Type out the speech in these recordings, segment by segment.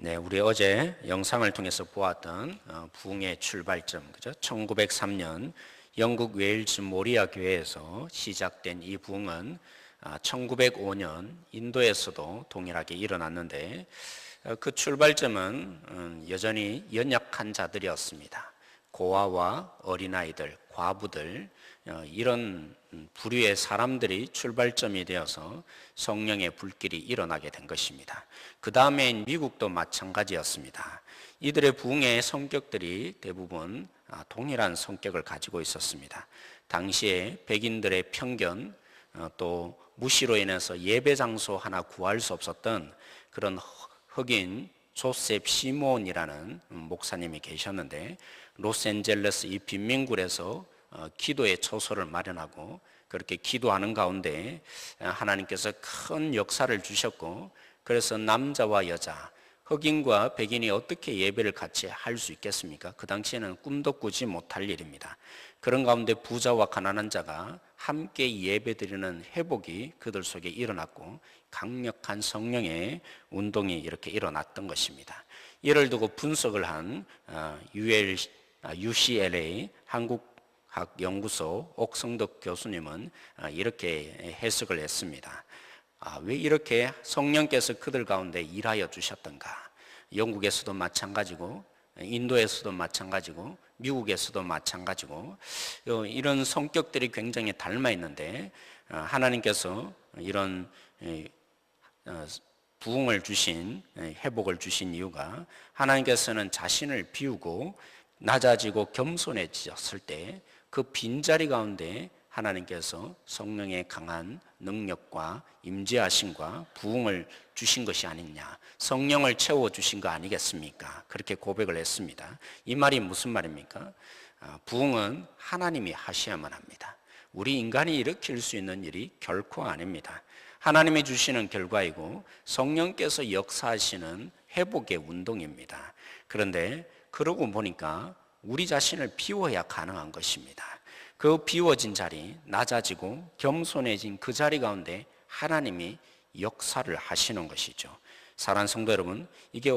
네, 우리 어제 영상을 통해서 보았던 부흥의 출발점, 그죠? 1903년 영국 웨일즈 모리아 교회에서 시작된 이 부흥은 1905년 인도에서도 동일하게 일어났는데 그 출발점은 여전히 연약한 자들이었습니다. 고아와 어린아이들, 과부들 이런 부류의 사람들이 출발점이 되어서 성령의 불길이 일어나게 된 것입니다. 그 다음에 미국도 마찬가지였습니다. 이들의 부흥의 성격들이 대부분 동일한 성격을 가지고 있었습니다. 당시에 백인들의 편견, 또 무시로 인해서 예배 장소 하나 구할 수 없었던 그런 흑인 조셉 시몬이라는 목사님이 계셨는데, 로스앤젤레스 이 빈민굴에서 기도의 처소를 마련하고 그렇게 기도하는 가운데 하나님께서 큰 역사를 주셨고, 그래서 남자와 여자, 흑인과 백인이 어떻게 예배를 같이 할 수 있겠습니까? 그 당시에는 꿈도 꾸지 못할 일입니다. 그런 가운데 부자와 가난한 자가 함께 예배드리는 회복이 그들 속에 일어났고 강력한 성령의 운동이 이렇게 일어났던 것입니다. 이를 두고 분석을 한 UCLA 한국학연구소 옥성덕 교수님은 이렇게 해석을 했습니다. 왜 이렇게 성령께서 그들 가운데 일하여 주셨던가? 영국에서도 마찬가지고 인도에서도 마찬가지고 미국에서도 마찬가지고 이런 성격들이 굉장히 닮아 있는데, 하나님께서 이런 부흥을 주신, 회복을 주신 이유가 하나님께서는 자신을 비우고 낮아지고 겸손해졌을 때 그 빈자리 가운데 하나님께서 성령의 강한 능력과 임재하심과 부흥을 주신 것이 아니냐, 성령을 채워주신 거 아니겠습니까? 그렇게 고백을 했습니다. 이 말이 무슨 말입니까? 부흥은 하나님이 하셔야만 합니다. 우리 인간이 일으킬 수 있는 일이 결코 아닙니다. 하나님이 주시는 결과이고 성령께서 역사하시는 회복의 운동입니다. 그런데 그러고 보니까 우리 자신을 비워야 가능한 것입니다. 그 비워진 자리, 낮아지고 겸손해진 그 자리 가운데 하나님이 역사를 하시는 것이죠. 사랑하는 성도 여러분, 이게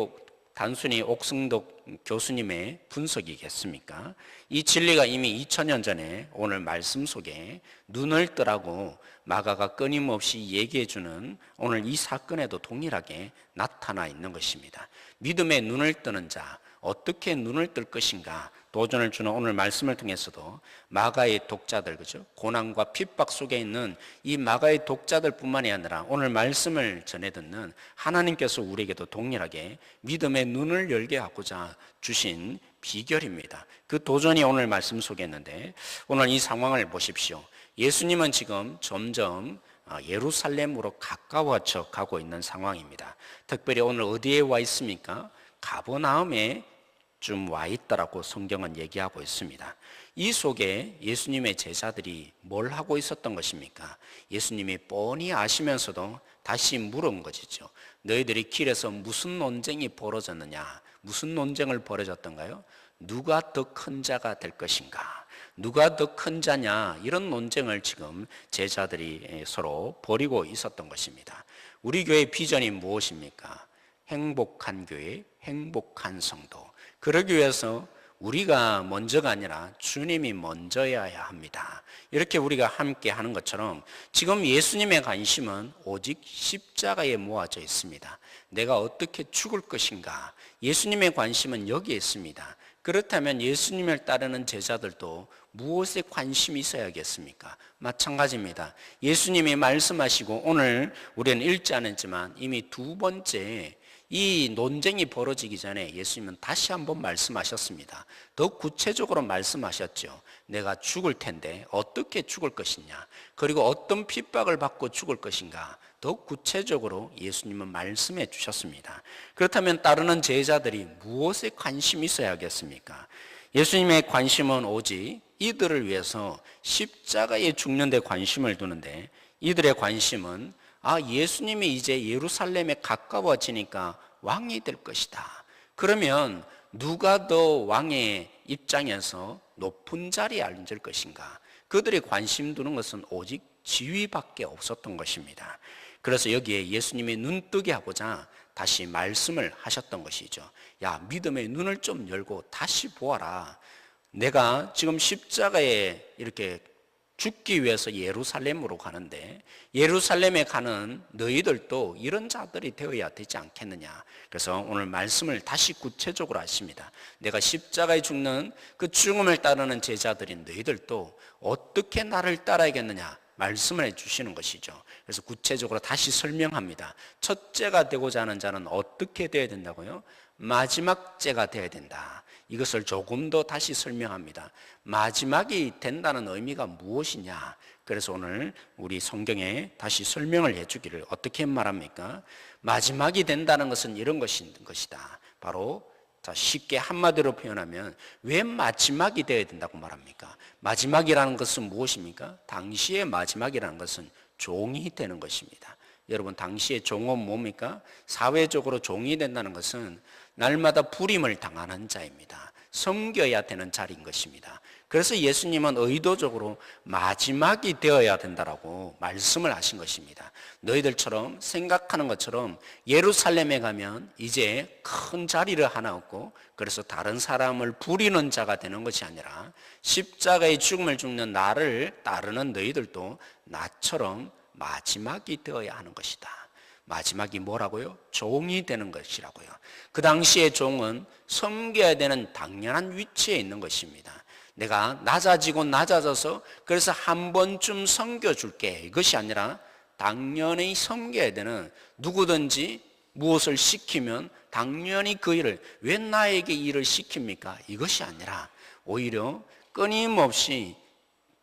단순히 옥승덕 교수님의 분석이겠습니까? 이 진리가 이미 2000년 전에 오늘 말씀 속에 눈을 뜨라고 마가가 끊임없이 얘기해주는 오늘 이 사건에도 동일하게 나타나 있는 것입니다. 믿음의 눈을 뜨는 자, 어떻게 눈을 뜰 것인가 도전을 주는 오늘 말씀을 통해서도 마가의 독자들, 그죠? 고난과 핍박 속에 있는 이 마가의 독자들 뿐만이 아니라 오늘 말씀을 전해 듣는 하나님께서 우리에게도 동일하게 믿음의 눈을 열게 하고자 주신 비결입니다. 그 도전이 오늘 말씀 속에 있는데, 오늘 이 상황을 보십시오. 예수님은 지금 점점 예루살렘으로 가까워져 가고 있는 상황입니다. 특별히 오늘 어디에 와 있습니까? 가버나움에 좀 와 있다라고 성경은 얘기하고 있습니다. 이 속에 예수님의 제자들이 뭘 하고 있었던 것입니까? 예수님이 뻔히 아시면서도 다시 물은 것이죠. 너희들이 길에서 무슨 논쟁이 벌어졌느냐? 무슨 논쟁을 벌어졌던가요? 누가 더 큰 자가 될 것인가? 누가 더 큰 자냐? 이런 논쟁을 지금 제자들이 서로 벌이고 있었던 것입니다. 우리 교회의 비전이 무엇입니까? 행복한 교회, 행복한 성도. 그러기 위해서 우리가 먼저가 아니라 주님이 먼저여야 합니다. 이렇게 우리가 함께 하는 것처럼 지금 예수님의 관심은 오직 십자가에 모아져 있습니다. 내가 어떻게 죽을 것인가? 예수님의 관심은 여기에 있습니다. 그렇다면 예수님을 따르는 제자들도 무엇에 관심이 있어야겠습니까? 마찬가지입니다. 예수님이 말씀하시고 오늘 우리는 읽지 않았지만 이미 두 번째 이 논쟁이 벌어지기 전에 예수님은 다시 한번 말씀하셨습니다. 더 구체적으로 말씀하셨죠. 내가 죽을 텐데 어떻게 죽을 것이냐, 그리고 어떤 핍박을 받고 죽을 것인가, 더 구체적으로 예수님은 말씀해 주셨습니다. 그렇다면 따르는 제자들이 무엇에 관심이 있어야겠습니까? 예수님의 관심은 오직 이들을 위해서 십자가에 죽는 데 관심을 두는데, 이들의 관심은 예수님이 이제 예루살렘에 가까워지니까 왕이 될 것이다. 그러면 누가 더 왕의 입장에서 높은 자리에 앉을 것인가? 그들의 관심 두는 것은 오직 지위밖에 없었던 것입니다. 그래서 여기에 예수님이 눈뜨게 하고자 다시 말씀을 하셨던 것이죠. 야, 믿음의 눈을 좀 열고 다시 보아라. 내가 지금 십자가에 이렇게 죽기 위해서 예루살렘으로 가는데 예루살렘에 가는 너희들도 이런 자들이 되어야 되지 않겠느냐. 그래서 오늘 말씀을 다시 구체적으로 하십니다. 내가 십자가에 죽는 그 죽음을 따르는 제자들인 너희들도 어떻게 나를 따라야겠느냐 말씀을 해주시는 것이죠. 그래서 구체적으로 다시 설명합니다. 첫째가 되고자 하는 자는 어떻게 되어야 된다고요? 마지막 째가 되어야 된다. 이것을 조금 더 다시 설명합니다. 마지막이 된다는 의미가 무엇이냐? 그래서 오늘 우리 성경에 다시 설명을 해주기를 어떻게 말합니까? 마지막이 된다는 것은 이런 것이다. 바로 쉽게 한마디로 표현하면 왜 마지막이 되어야 된다고 말합니까? 마지막이라는 것은 무엇입니까? 당시의 마지막이라는 것은 종이 되는 것입니다. 여러분, 당시의 종은 뭡니까? 사회적으로 종이 된다는 것은 날마다 부림을 당하는 자입니다. 섬겨야 되는 자리인 것입니다. 그래서 예수님은 의도적으로 마지막이 되어야 된다라고 말씀을 하신 것입니다. 너희들처럼 생각하는 것처럼 예루살렘에 가면 이제 큰 자리를 하나 얻고 그래서 다른 사람을 부리는 자가 되는 것이 아니라 십자가의 죽음을 죽는 나를 따르는 너희들도 나처럼 마지막이 되어야 하는 것이다. 마지막이 뭐라고요? 종이 되는 것이라고요. 그 당시의 종은 섬겨야 되는 당연한 위치에 있는 것입니다. 내가 낮아져서 그래서 한 번쯤 섬겨줄게 이것이 아니라 당연히 섬겨야 되는, 누구든지 무엇을 시키면 당연히 그 일을, 왜 나에게 일을 시킵니까? 이것이 아니라 오히려 끊임없이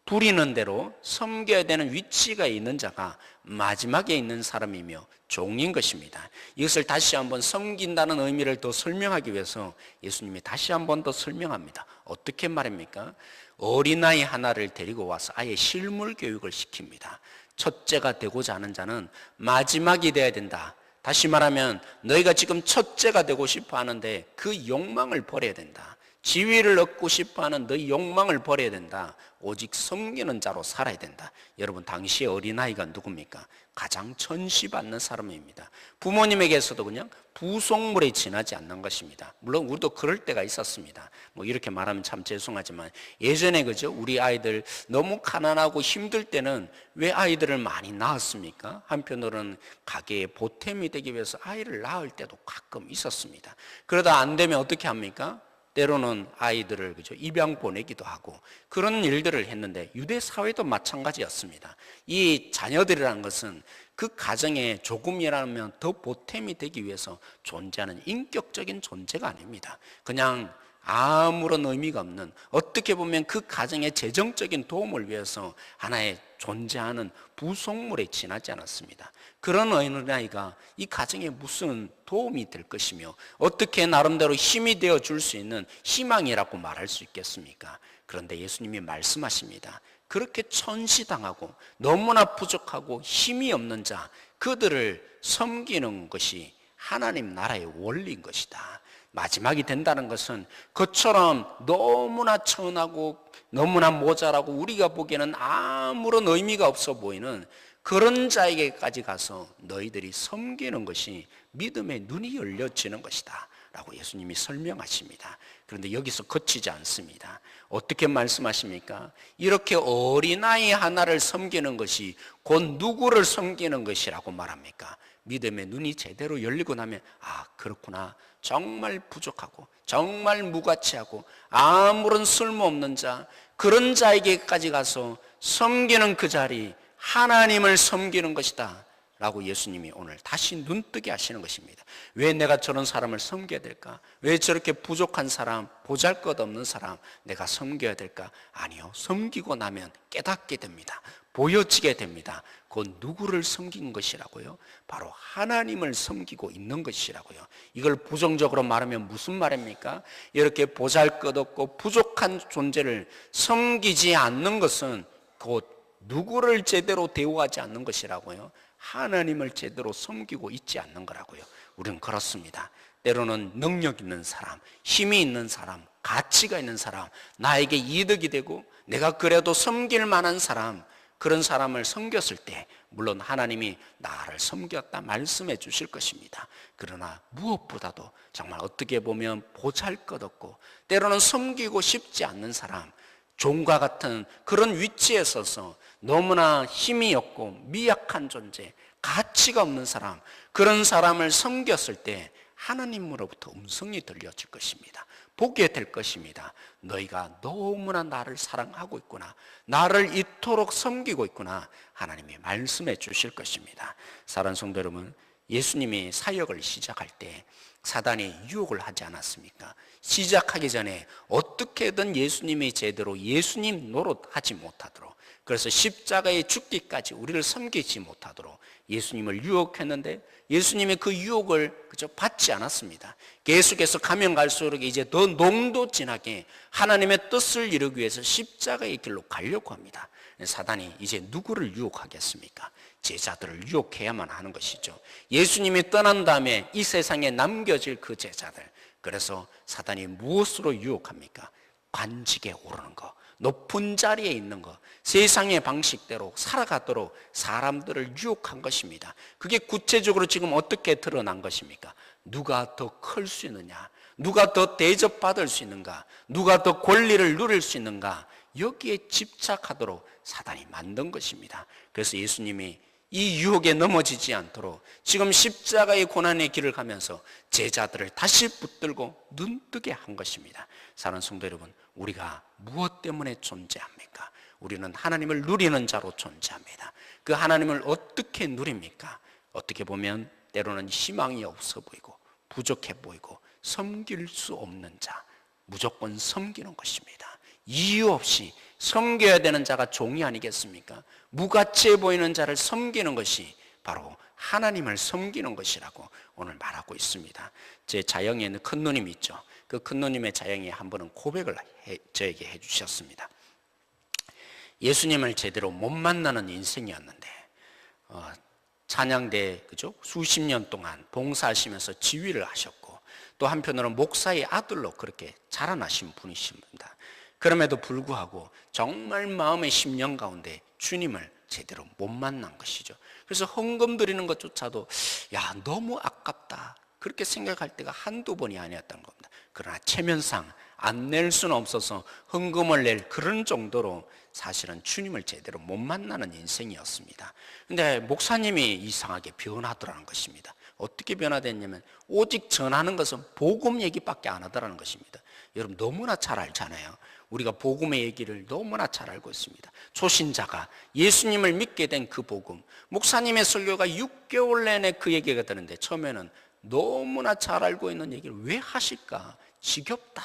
부리는 대로 섬겨야 되는 위치가 있는 자가 마지막에 있는 사람이며 종인 것입니다. 이것을 다시 한번 섬긴다는 의미를 더 설명하기 위해서 예수님이 다시 한번 더 설명합니다. 어떻게 말입니까? 어린아이 하나를 데리고 와서 아예 실물 교육을 시킵니다. 첫째가 되고자 하는 자는 마지막이 되어야 된다. 다시 말하면 너희가 지금 첫째가 되고 싶어 하는데 그 욕망을 버려야 된다. 지위를 얻고 싶어하는 너희 욕망을 버려야 된다. 오직 섬기는 자로 살아야 된다. 여러분, 당시의 어린아이가 누굽니까? 가장 천시받는 사람입니다. 부모님에게서도 그냥 부속물에 지나지 않는 것입니다. 물론 우리도 그럴 때가 있었습니다. 뭐 이렇게 말하면 참 죄송하지만 예전에 그죠? 우리 아이들 너무 가난하고 힘들 때는 왜 아이들을 많이 낳았습니까? 한편으로는 가게에 보탬이 되기 위해서 아이를 낳을 때도 가끔 있었습니다. 그러다 안 되면 어떻게 합니까? 때로는 아이들을 그죠? 입양 보내기도 하고 그런 일들을 했는데 유대 사회도 마찬가지였습니다. 이 자녀들이라는 것은 그 가정에 조금이라면 더 보탬이 되기 위해서 존재하는 인격적인 존재가 아닙니다. 그냥 아무런 의미가 없는, 어떻게 보면 그 가정의 재정적인 도움을 위해서 하나의 존재하는 부속물에 지나지 않았습니다. 그런 어린아이가 이 가정에 무슨 도움이 될 것이며 어떻게 나름대로 힘이 되어 줄 수 있는 희망이라고 말할 수 있겠습니까? 그런데 예수님이 말씀하십니다. 그렇게 천시당하고 너무나 부족하고 힘이 없는 자, 그들을 섬기는 것이 하나님 나라의 원리인 것이다. 마지막이 된다는 것은 그처럼 너무나 천하고 너무나 모자라고 우리가 보기에는 아무런 의미가 없어 보이는 그런 자에게까지 가서 너희들이 섬기는 것이 믿음의 눈이 열려지는 것이다 라고 예수님이 설명하십니다. 그런데 여기서 그치지 않습니다. 어떻게 말씀하십니까? 이렇게 어린아이 하나를 섬기는 것이 곧 누구를 섬기는 것이라고 말합니까? 믿음의 눈이 제대로 열리고 나면 아, 그렇구나. 정말 부족하고 정말 무가치하고 아무런 쓸모없는 자, 그런 자에게까지 가서 섬기는 그 자리, 하나님을 섬기는 것이다 라고 예수님이 오늘 다시 눈뜨게 하시는 것입니다. 왜 내가 저런 사람을 섬겨야 될까? 왜 저렇게 부족한 사람, 보잘것없는 사람 내가 섬겨야 될까? 아니요, 섬기고 나면 깨닫게 됩니다. 보여지게 됩니다. 그 누구를 섬긴 것이라고요? 바로 하나님을 섬기고 있는 것이라고요. 이걸 부정적으로 말하면 무슨 말입니까? 이렇게 보잘것없고 부족한 존재를 섬기지 않는 것은 곧 누구를 제대로 대우하지 않는 것이라고요? 하나님을 제대로 섬기고 있지 않는 거라고요. 우리는 그렇습니다. 때로는 능력 있는 사람, 힘이 있는 사람, 가치가 있는 사람, 나에게 이득이 되고 내가 그래도 섬길 만한 사람, 그런 사람을 섬겼을 때 물론 하나님이 나를 섬겼다 말씀해 주실 것입니다. 그러나 무엇보다도 정말 어떻게 보면 보잘것없고 때로는 섬기고 싶지 않는 사람, 종과 같은 그런 위치에 서서 너무나 힘이 없고 미약한 존재, 가치가 없는 사람, 그런 사람을 섬겼을 때 하나님으로부터 음성이 들려질 것입니다. 보게 될 것입니다. 너희가 너무나 나를 사랑하고 있구나, 나를 이토록 섬기고 있구나, 하나님이 말씀해 주실 것입니다. 사랑하는 성도 여러분, 예수님이 사역을 시작할 때 사단이 유혹을 하지 않았습니까? 시작하기 전에 어떻게든 예수님이 제대로 예수님 노릇하지 못하도록, 그래서 십자가에 죽기까지 우리를 섬기지 못하도록 예수님을 유혹했는데 예수님의 그 유혹을 그저 받지 않았습니다. 계속해서 가면 갈수록 이제 더 농도 진하게 하나님의 뜻을 이루기 위해서 십자가의 길로 가려고 합니다. 사단이 이제 누구를 유혹하겠습니까? 제자들을 유혹해야만 하는 것이죠. 예수님이 떠난 다음에 이 세상에 남겨질 그 제자들, 그래서 사단이 무엇으로 유혹합니까? 관직에 오르는 것, 높은 자리에 있는 것, 세상의 방식대로 살아가도록 사람들을 유혹한 것입니다. 그게 구체적으로 지금 어떻게 드러난 것입니까? 누가 더 클 수 있느냐, 누가 더 대접받을 수 있는가, 누가 더 권리를 누릴 수 있는가, 여기에 집착하도록 사단이 만든 것입니다. 그래서 예수님이 이 유혹에 넘어지지 않도록 지금 십자가의 고난의 길을 가면서 제자들을 다시 붙들고 눈뜨게 한 것입니다. 사랑하는 성도 여러분, 우리가 무엇 때문에 존재합니까? 우리는 하나님을 누리는 자로 존재합니다. 그 하나님을 어떻게 누립니까? 어떻게 보면 때로는 희망이 없어 보이고 부족해 보이고 섬길 수 없는 자, 무조건 섬기는 것입니다. 이유 없이 섬겨야 되는 자가 종이 아니겠습니까? 무가치해 보이는 자를 섬기는 것이 바로 하나님을 섬기는 것이라고 오늘 말하고 있습니다. 제 자영에 있는 큰 누님 있죠. 그 큰 누님의 자영이 한 번은 고백을 저에게 해주셨습니다. 예수님을 제대로 못 만나는 인생이었는데 찬양대 그죠? 수십 년 동안 봉사하시면서 지휘를 하셨고 또 한편으로는 목사의 아들로 그렇게 자라나신 분이십니다. 그럼에도 불구하고 정말 마음의 심령 가운데 주님을 제대로 못 만난 것이죠. 그래서 헌금 드리는 것조차도 야 너무 아깝다 그렇게 생각할 때가 한두 번이 아니었던 겁니다. 그러나 체면상 안 낼 수는 없어서 헌금을 낼 그런 정도로 사실은 주님을 제대로 못 만나는 인생이었습니다. 근데 목사님이 이상하게 변하더라는 것입니다. 어떻게 변화됐냐면 오직 전하는 것은 복음 얘기밖에 안 하더라는 것입니다. 여러분 너무나 잘 알잖아요. 우리가 복음의 얘기를 너무나 잘 알고 있습니다. 초신자가 예수님을 믿게 된 그 복음, 목사님의 설교가 6개월 내내 그 얘기가 되는데 처음에는 너무나 잘 알고 있는 얘기를 왜 하실까? 지겹다.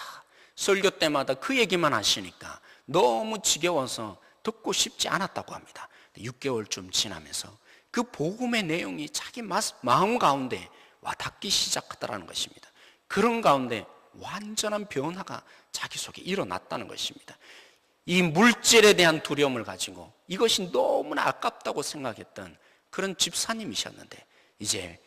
설교 때마다 그 얘기만 하시니까 너무 지겨워서 듣고 싶지 않았다고 합니다. 6개월쯤 지나면서 그 복음의 내용이 자기 마음 가운데 와닿기 시작하더라는 것입니다. 그런 가운데 완전한 변화가 자기 속에 일어났다는 것입니다. 이 물질에 대한 두려움을 가지고 이것이 너무나 아깝다고 생각했던 그런 집사님이셨는데 이제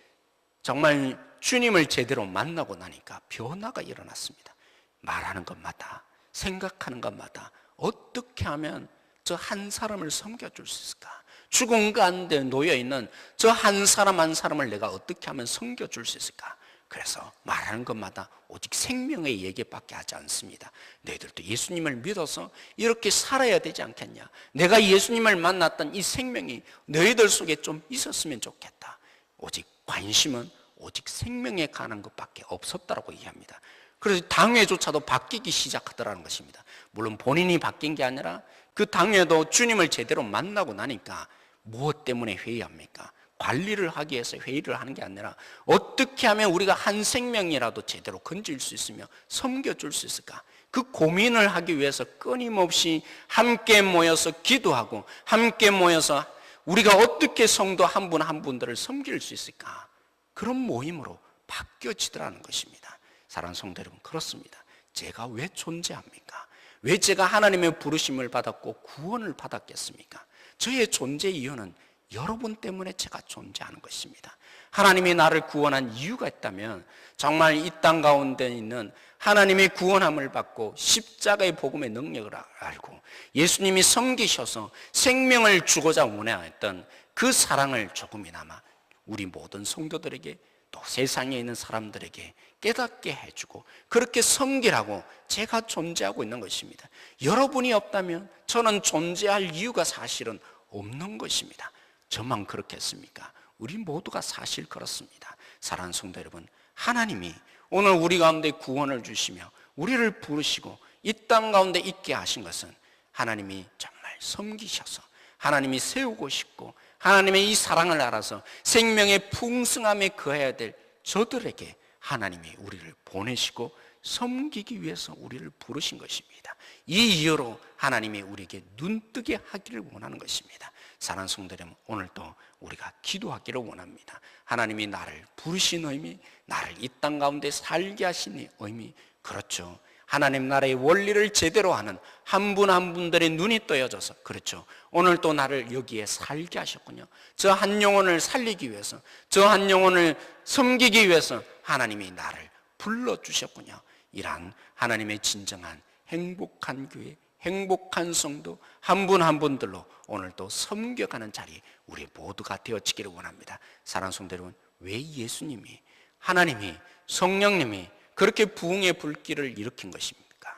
정말 주님을 제대로 만나고 나니까 변화가 일어났습니다. 말하는 것마다 생각하는 것마다 어떻게 하면 저 한 사람을 섬겨줄 수 있을까? 죽은 가운데 놓여있는 저 한 사람 한 사람을 내가 어떻게 하면 섬겨줄 수 있을까? 그래서 말하는 것마다 오직 생명의 얘기밖에 하지 않습니다. 너희들도 예수님을 믿어서 이렇게 살아야 되지 않겠냐? 내가 예수님을 만났던 이 생명이 너희들 속에 좀 있었으면 좋겠다. 오직 관심은 오직 생명에 관한 것밖에 없었다라고 얘기합니다. 그래서 당회조차도 바뀌기 시작하더라는 것입니다. 물론 본인이 바뀐 게 아니라 그 당회도 주님을 제대로 만나고 나니까 무엇 때문에 회의합니까? 관리를 하기 위해서 회의를 하는 게 아니라 어떻게 하면 우리가 한 생명이라도 제대로 건질 수 있으며 섬겨줄 수 있을까? 그 고민을 하기 위해서 끊임없이 함께 모여서 기도하고 함께 모여서 우리가 어떻게 성도 한 분 한 분들을 섬길 수 있을까? 그런 모임으로 바뀌어지더라는 것입니다. 사랑하는 성도 여러분, 그렇습니다. 제가 왜 존재합니까? 왜 제가 하나님의 부르심을 받았고 구원을 받았겠습니까? 저의 존재 이유는 여러분 때문에 제가 존재하는 것입니다. 하나님이 나를 구원한 이유가 있다면 정말 이 땅 가운데 있는 하나님의 구원함을 받고 십자가의 복음의 능력을 알고 예수님이 섬기셔서 생명을 주고자 원하였던 그 사랑을 조금이나마 우리 모든 성도들에게 또 세상에 있는 사람들에게 깨닫게 해주고 그렇게 섬기라고 제가 존재하고 있는 것입니다. 여러분이 없다면 저는 존재할 이유가 사실은 없는 것입니다. 저만 그렇겠습니까? 우리 모두가 사실 그렇습니다. 사랑하는 성도 여러분, 하나님이 오늘 우리 가운데 구원을 주시며 우리를 부르시고 이 땅 가운데 있게 하신 것은 하나님이 정말 섬기셔서 하나님이 세우고 싶고 하나님의 이 사랑을 알아서 생명의 풍성함에 거해야 될 저들에게 하나님이 우리를 보내시고 섬기기 위해서 우리를 부르신 것입니다. 이 이유로 하나님이 우리에게 눈뜨게 하기를 원하는 것입니다. 사랑하는 성도 여러분, 오늘도 우리가 기도하기를 원합니다. 하나님이 나를 부르신 의미, 나를 이 땅 가운데 살게 하신 의미, 그렇죠. 하나님 나라의 원리를 제대로 하는 한 분 한 분들의 눈이 떠여져서, 그렇죠, 오늘 또 나를 여기에 살게 하셨군요. 저 한 영혼을 살리기 위해서, 저 한 영혼을 섬기기 위해서 하나님이 나를 불러주셨군요. 이러한 하나님의 진정한 행복한 교회, 행복한 성도 한 분 한 분들로 오늘도 섬겨가는 자리 우리 모두가 되어지기를 원합니다. 사랑하는 성도 여러분, 왜 예수님이, 하나님이, 성령님이 그렇게 부흥의 불길을 일으킨 것입니까?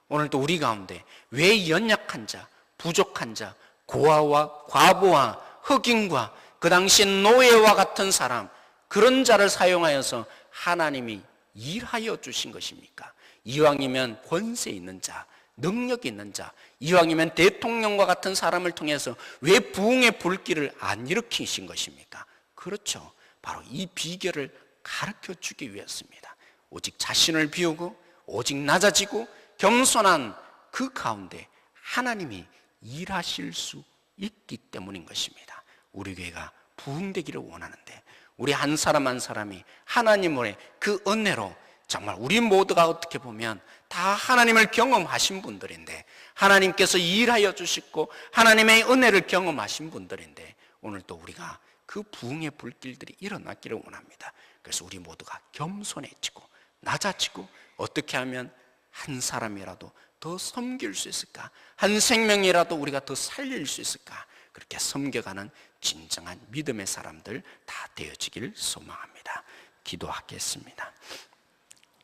오늘도 우리 가운데 왜 연약한 자, 부족한 자, 고아와 과부와 흑인과 그 당시 노예와 같은 사람, 그런 자를 사용하여서 하나님이 일하여 주신 것입니까? 이왕이면 권세 있는 자, 능력 있는 자, 이왕이면 대통령과 같은 사람을 통해서 왜 부흥의 불길을 안 일으키신 것입니까? 그렇죠, 바로 이 비결을 가르쳐 주기 위해서입니다. 오직 자신을 비우고 오직 낮아지고 겸손한 그 가운데 하나님이 일하실 수 있기 때문인 것입니다. 우리 교회가 부흥되기를 원하는데 우리 한 사람 한 사람이 하나님의 그 은혜로 정말 우리 모두가 어떻게 보면 다 하나님을 경험하신 분들인데, 하나님께서 일하여 주시고 하나님의 은혜를 경험하신 분들인데 오늘도 우리가 그 부흥의 불길들이 일어나기를 원합니다. 그래서 우리 모두가 겸손해지고 낮아지고 어떻게 하면 한 사람이라도 더 섬길 수 있을까, 한 생명이라도 우리가 더 살릴 수 있을까, 그렇게 섬겨가는 진정한 믿음의 사람들 다 되어지길 소망합니다. 기도하겠습니다.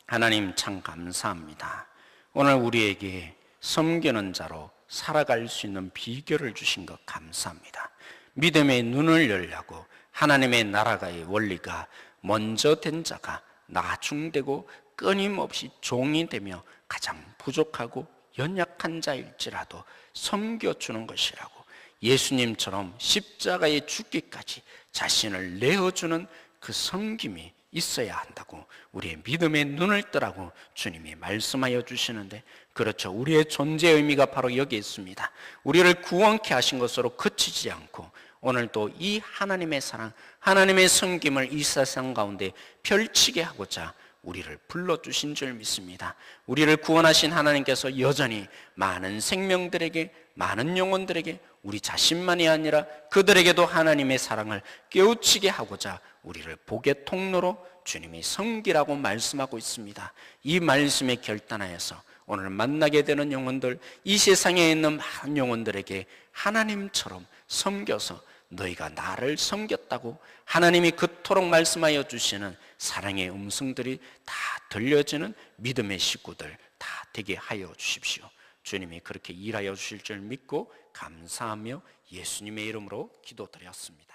하나님 참 감사합니다. 오늘 우리에게 섬기는 자로 살아갈 수 있는 비결을 주신 것 감사합니다. 믿음의 눈을 열려고 하나님의 나라가의 원리가 먼저 된 자가 나중되고 끊임없이 종이 되며 가장 부족하고 연약한 자일지라도 섬겨주는 것이라고, 예수님처럼 십자가에 죽기까지 자신을 내어주는 그 섬김이 있어야 한다고 우리의 믿음의 눈을 뜨라고 주님이 말씀하여 주시는데, 그렇죠, 우리의 존재의 의미가 바로 여기 있습니다. 우리를 구원케 하신 것으로 그치지 않고 오늘도 이 하나님의 사랑, 하나님의 섬김을 이 세상 가운데 펼치게 하고자 우리를 불러주신 줄 믿습니다. 우리를 구원하신 하나님께서 여전히 많은 생명들에게, 많은 영혼들에게, 우리 자신만이 아니라 그들에게도 하나님의 사랑을 깨우치게 하고자 우리를 복의 통로로 주님이 섬기라고 말씀하고 있습니다. 이 말씀에 결단하여서 오늘 만나게 되는 영혼들, 이 세상에 있는 많은 영혼들에게 하나님처럼 섬겨서 너희가 나를 섬겼다고 하나님이 그토록 말씀하여 주시는 사랑의 음성들이 다 들려지는 믿음의 식구들 다 되게 하여 주십시오. 주님이 그렇게 일하여 주실 줄 믿고 감사하며 예수님의 이름으로 기도드렸습니다.